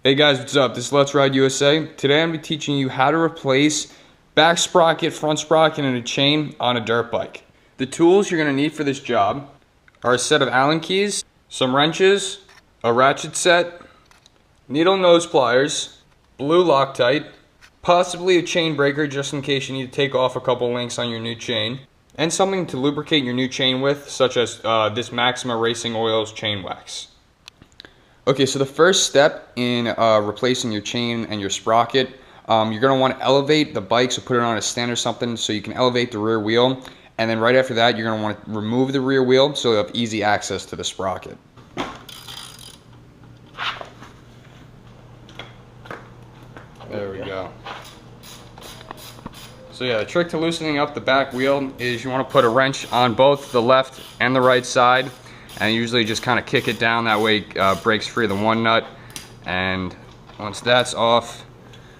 Hey guys, what's up? This is Let's Ride USA. Today I'm going to be teaching you how to replace back sprocket, front sprocket, and a chain on a dirt bike. The tools you're going to need for this job are a set of Allen keys, some wrenches, a ratchet set, needle nose pliers, blue Loctite, possibly a chain breaker just in case you need to take off a couple links on your new chain, and something to lubricate your new chain with, such as this Maxima Racing Oils chain wax. Okay, so the first step in replacing your chain and your sprocket, you're going to want to elevate the bike, so put it on a stand or something so you can elevate the rear wheel. And then right after that, you're going to want to remove the rear wheel so you have easy access to the sprocket. There we go. So yeah, the trick to loosening up the back wheel is you want to put a wrench on both the left and the right side. And usually just kind of kick it down, that way it breaks free of the one nut. And once that's off,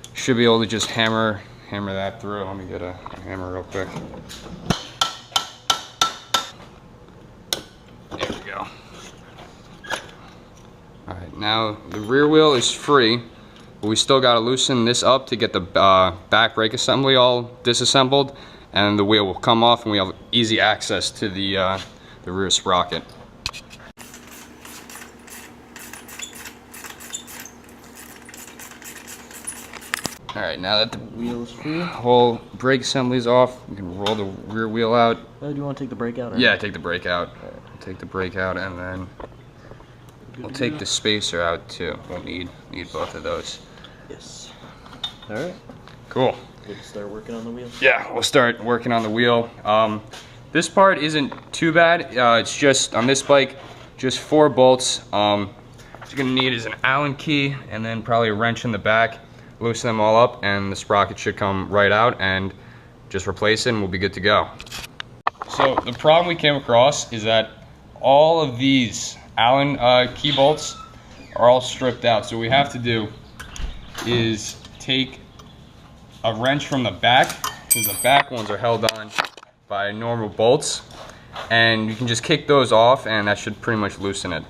you should be able to just hammer that through. Let me get a hammer real quick. There we go. Alright, now the rear wheel is free, but we still got to loosen this up to get the back brake assembly all disassembled, and the wheel will come off and we have easy access to the rear sprocket. Alright, now that the wheel's free, whole brake assembly's off, we can roll the rear wheel out. Do you want to take the brake out? Or yeah, take the brake out. Right. Take the brake out, and then we'll take the spacer out too. We'll need both of those. Yes. Alright. Cool. Good to start working on the wheel? Yeah, we'll start working on the wheel. This part isn't too bad. It's just, on this bike, just 4 bolts. What you're going to need is an Allen key, and then probably a wrench in the back. Loosen them all up and the sprocket should come right out, and just replace it and we'll be good to go. So the problem we came across is that all of these Allen key bolts are all stripped out. So what we have to do is take a wrench from the back, because the back ones are held on by normal bolts, and you can just kick those off and that should pretty much loosen it.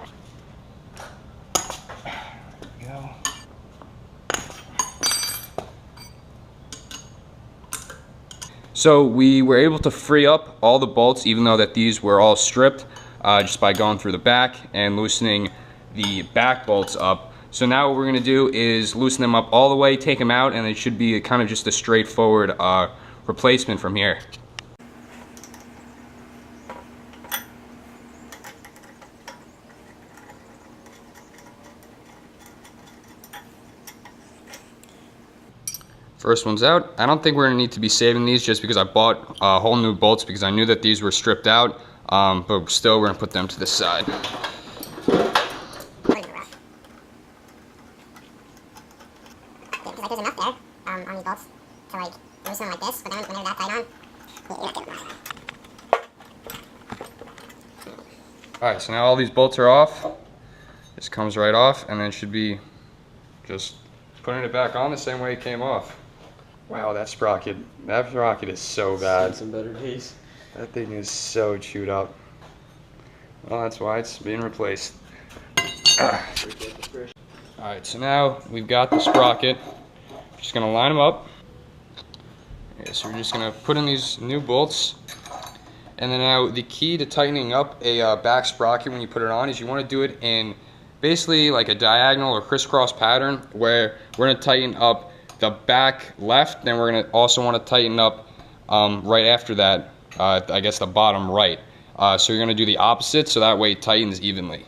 So we were able to free up all the bolts, even though that these were all stripped, just by going through the back and loosening the back bolts up. So now what we're going to do is loosen them up all the way, take them out, and it should be kind of just a straightforward replacement from here. First one's out. I don't think we're going to need to be saving these just because I bought whole new bolts because I knew that these were stripped out, but still we're going to put them to the side. Because there's enough there on these bolts to like loosen them like this, but then whenever that's tight on, you're not getting that. Alright, so now all these bolts are off. This comes right off, and then it should be just putting it back on the same way it came off. Wow, that sprocket is so bad. Some better days. That thing is so chewed up. Well, that's why it's being replaced. Alright, so now we've got the sprocket. Just gonna line them up. Okay, so we're just gonna put in these new bolts. And then now the key to tightening up a back sprocket when you put it on is you want to do it in basically like a diagonal or crisscross pattern, where we're gonna tighten up the back left, then we're going to also want to tighten up right after that, I guess the bottom right. So you're going to do the opposite, so that way it tightens evenly.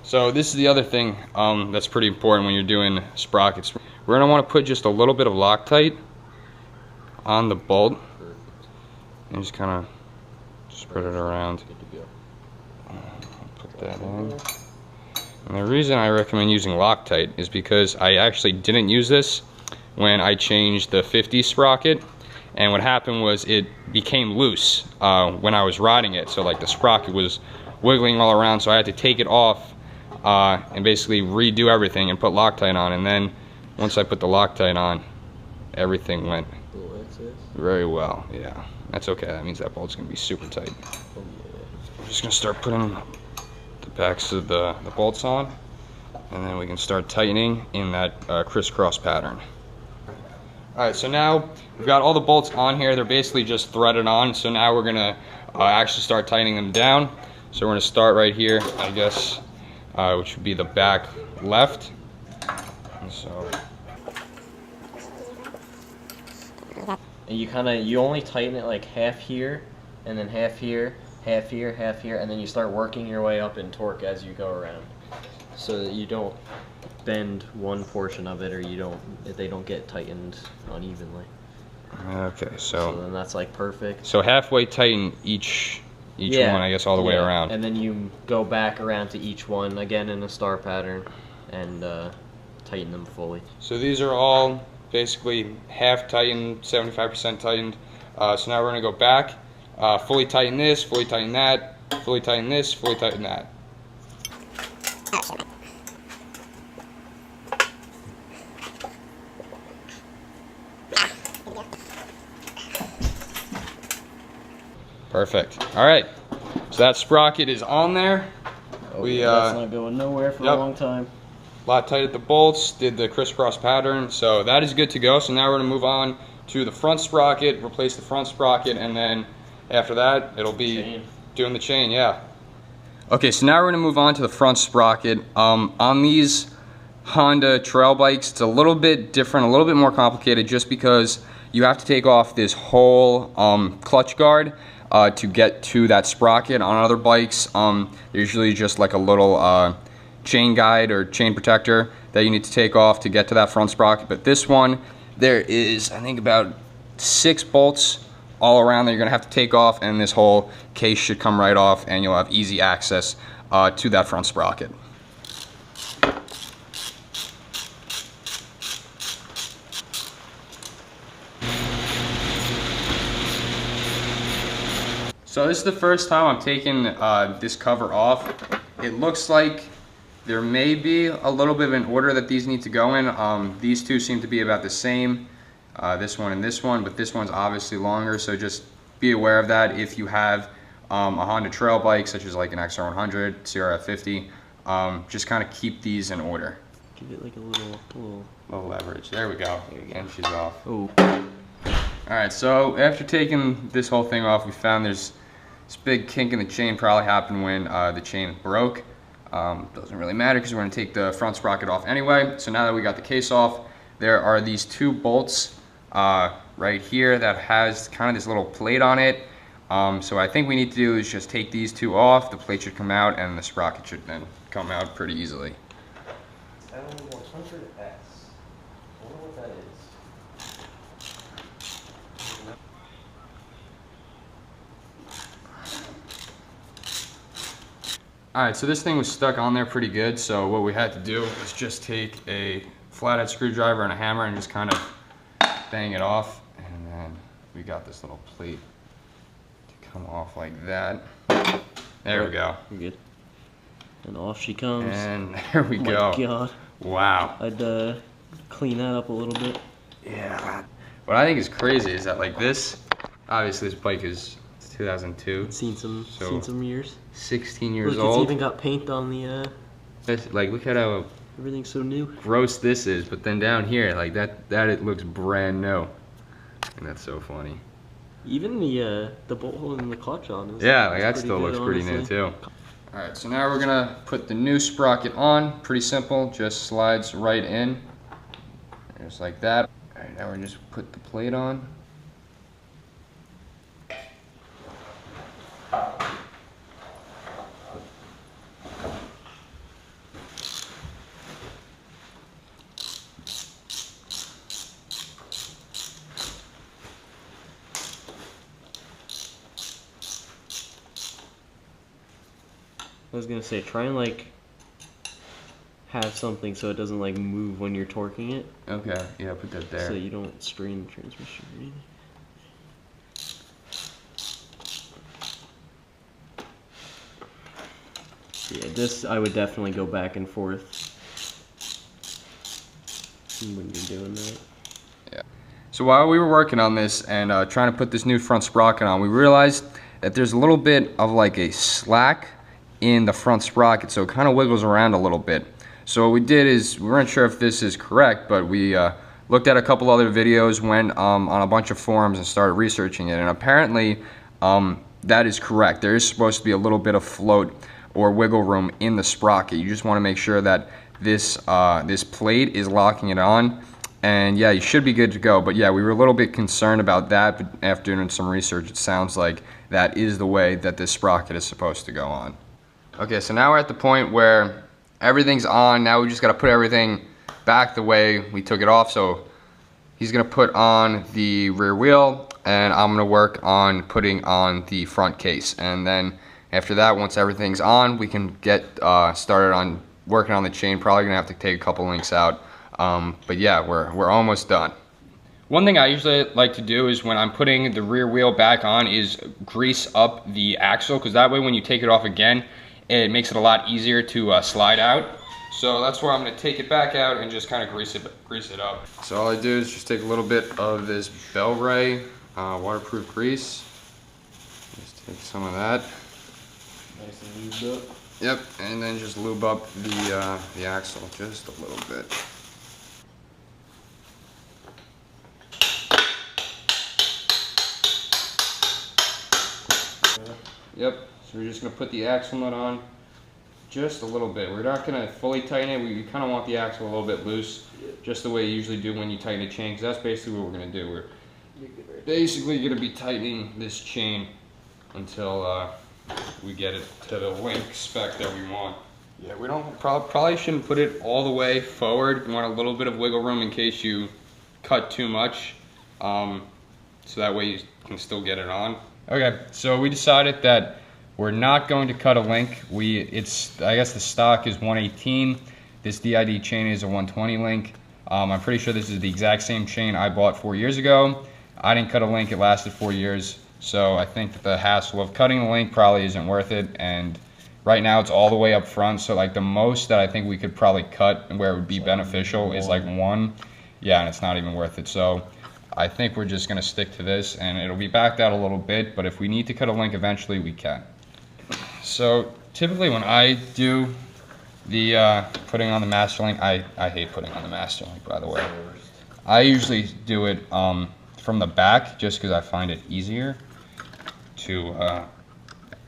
So this is the other thing that's pretty important when you're doing sprockets. We're going to want to put just a little bit of Loctite on the bolt and just kind of spread it around. Put that in. And the reason I recommend using Loctite is because I actually didn't use this when I changed the 50 sprocket, and what happened was it became loose when I was riding it, so like the sprocket was wiggling all around, so I had to take it off and basically redo everything and put Loctite on, and then once I put the Loctite on, everything went very well. Yeah, that's okay, that means that bolt's gonna be super tight. I'm just gonna start putting the backs of the bolts on. And then we can start tightening in that crisscross pattern. Alright, so now we've got all the bolts on here. They're basically just threaded on. So now we're gonna actually start tightening them down. So we're gonna start right here, I guess, which would be the back left. And so. And you only tighten it like half here, and then half here, half here, half here, and then you start working your way up in torque as you go around, so that you don't bend one portion of it, or they don't get tightened unevenly. Okay, So then that's like perfect. So halfway tighten each one, I guess, all the way around. And then you go back around to each one again in a star pattern, and tighten them fully. So these are all basically half tightened, 75% tightened. So now we're gonna go back, fully tighten this, fully tighten that, fully tighten this, fully tighten that. Perfect. All right. So that sprocket is on there. That's not going nowhere for a long time. Lot tightened the bolts, did the crisscross pattern, so that is good to go. So now we're gonna move on to the front sprocket, replace the front sprocket, and then after that, it'll be doing the chain, yeah. Okay, so now we're gonna move on to the front sprocket. On these Honda trail bikes, it's a little bit different, a little bit more complicated, just because you have to take off this whole clutch guard to get to that sprocket. On other bikes, they're usually just like a little chain guide or chain protector that you need to take off to get to that front sprocket. But this one, there is, I think, about 6 bolts all around that you're gonna have to take off, and this whole case should come right off, and you'll have easy access to that front sprocket. So this is the first time I'm taking this cover off. It looks like there may be a little bit of an order that these need to go in. These two seem to be about the same, this one and this one, but this one's obviously longer, so just be aware of that if you have a Honda trail bike, such as like an XR100, CRF50. Just kind of keep these in order. Give it like a little leverage. There we go. And she's off. Oh. Alright, so after taking this whole thing off, we found there's this big kink in the chain. Probably happened when the chain broke. Doesn't really matter because we're going to take the front sprocket off anyway. So now that we got the case off, there are these 2 bolts right here that has kind of this little plate on it. So I think we need to do is just take these 2 off. The plate should come out, and the sprocket should then come out pretty easily. L100S. I wonder what that is. Alright, so this thing was stuck on there pretty good, so what we had to do was just take a flathead screwdriver and a hammer and just kind of bang it off, and then we got this little plate to come off like that. There we go. You're good. And off she comes. And there we go. Oh my God. Wow. I'd clean that up a little bit. Yeah. What I think is crazy is that, like, this, obviously this bike is 2002. Seen some years. 16 years Look, old. it's even got paint on the Like, look at how everything's so new. gross this is, but then down here, like that it looks brand new. And that's so funny. Even the bolt hole in the clutch on is that still looks pretty new too. Alright, so now we're gonna put the new sprocket on. Pretty simple, just slides right in. Just like that. Alright, now we're just put the plate on. I was gonna say, try and like have something so it doesn't like move when you're torquing it. Okay, yeah, put that there. So you don't strain the transmission or anything. Yeah, this I would definitely go back and forth when you're doing that. Yeah. So while we were working on this and trying to put this new front sprocket on, we realized that there's a little bit of like a slack in the front sprocket, so it kind of wiggles around a little bit. So what we did is, we weren't sure if this is correct, but we looked at a couple other videos, went on a bunch of forums and started researching it, and apparently that is correct. There is supposed to be a little bit of float or wiggle room in the sprocket. You just want to make sure that this this plate is locking it on, and yeah, you should be good to go. But yeah, we were a little bit concerned about that, but after doing some research, it sounds like that is the way that this sprocket is supposed to go on. Okay, so now we're at the point where everything's on. Now we just got to put everything back the way we took it off. So he's going to put on the rear wheel, and I'm going to work on putting on the front case. And then after that, once everything's on, we can get started on working on the chain. Probably going to have to take a couple links out. But yeah, we're almost done. One thing I usually like to do is when I'm putting the rear wheel back on is grease up the axle, because that way when you take it off again, it makes it a lot easier to slide out. So that's where I'm going to take it back out and just kind of grease it up. So all I do is just take a little bit of this Bel-Ray waterproof grease. Just take some of that. Nice and lubed up. Yep, and then just lube up the axle just a little bit. Yep, so we're just going to put the axle nut on just a little bit. We're not going to fully tighten it. We kind of want the axle a little bit loose, just the way you usually do when you tighten a chain, because that's basically what we're going to do. We're basically going to be tightening this chain until we get it to the link spec that we want. Yeah, we don't probably shouldn't put it all the way forward. We want a little bit of wiggle room in case you cut too much, so that way you can still get it on. Okay, so we decided that we're not going to cut a link. I guess the stock is 118. This DID chain is a 120 link. I'm pretty sure this is the exact same chain I bought 4 years ago. I didn't cut a link, it lasted 4 years. So I think that the hassle of cutting the link probably isn't worth it. And right now it's all the way up front. So like the most that I think we could probably cut and where it would be beneficial is like 1. Yeah, and it's not even worth it. So I think we're just gonna stick to this, and it'll be backed out a little bit, but if we need to cut a link eventually, we can. So typically when I do the putting on the master link, I hate putting on the master link, by the way. I usually do it from the back just because I find it easier to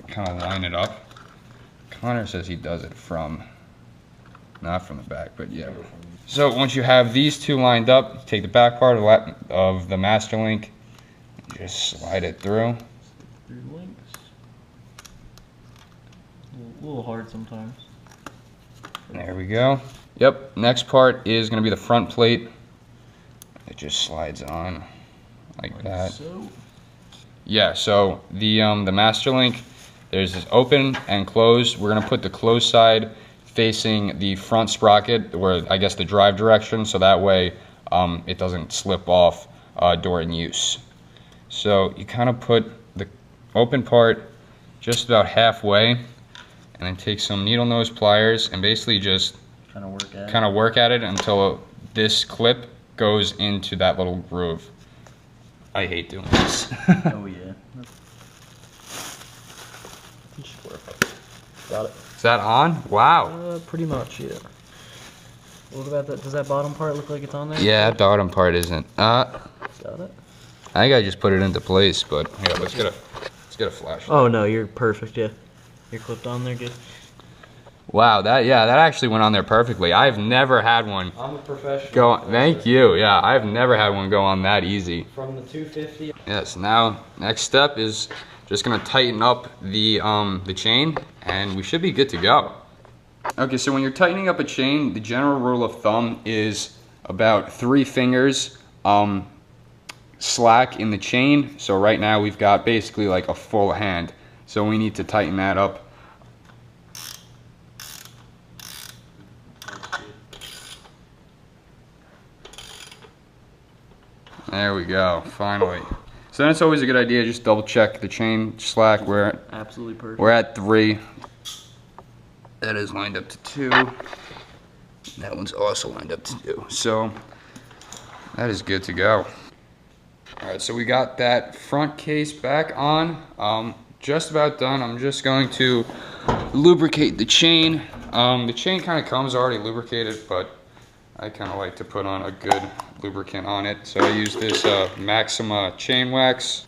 kind of line it up. Connor says he does it not from the back, but yeah. So once you have these two lined up, take the back part of the master link, just slide it through. A little hard sometimes. There we go. Yep, next part is going to be the front plate. It just slides on like that. So. Yeah, so the master link, there's this open and close. We're going to put the closed side facing the front sprocket, where I guess the drive direction, so that way it doesn't slip off during use. So you kind of put the open part just about halfway, and then take some needle nose pliers and basically just kind of work at it until this clip goes into that little groove. I hate doing this. Oh yeah. Got it. Is that on? Wow. Pretty much, yeah. What about that? Does that bottom part look like it's on there? Yeah, that bottom part isn't. Got it. I think I just put it into place, but yeah, let's get a flashlight. Oh no, you're perfect. Yeah, you're clipped on there, good. Wow, that actually went on there perfectly. I've never had one. I'm a professional. Go on, thank you. Yeah, I've never had one go on that easy. From the 250. Yes. Now, next step is just gonna tighten up the chain, and we should be good to go. Okay, so when you're tightening up a chain, the general rule of thumb is about 3 fingers slack in the chain. So right now we've got basically like a full hand. So we need to tighten that up. There we go, finally. So then it's always a good idea, just double check the chain slack. We're absolutely perfect. We're at 3. That is lined up to 2. That one's also lined up to 2. So that is good to go. All right, so we got that front case back on. Just about done. I'm just going to lubricate the chain The chain kind of comes already lubricated, but I kind of like to put on a good lubricant on it. So I use this Maxima chain wax.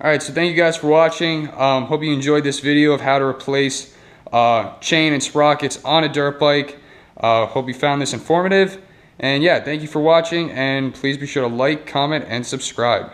Alright, so thank you guys for watching. Hope you enjoyed this video of how to replace chain and sprockets on a dirt bike. Hope you found this informative. And yeah, thank you for watching, and please be sure to like, comment, and subscribe.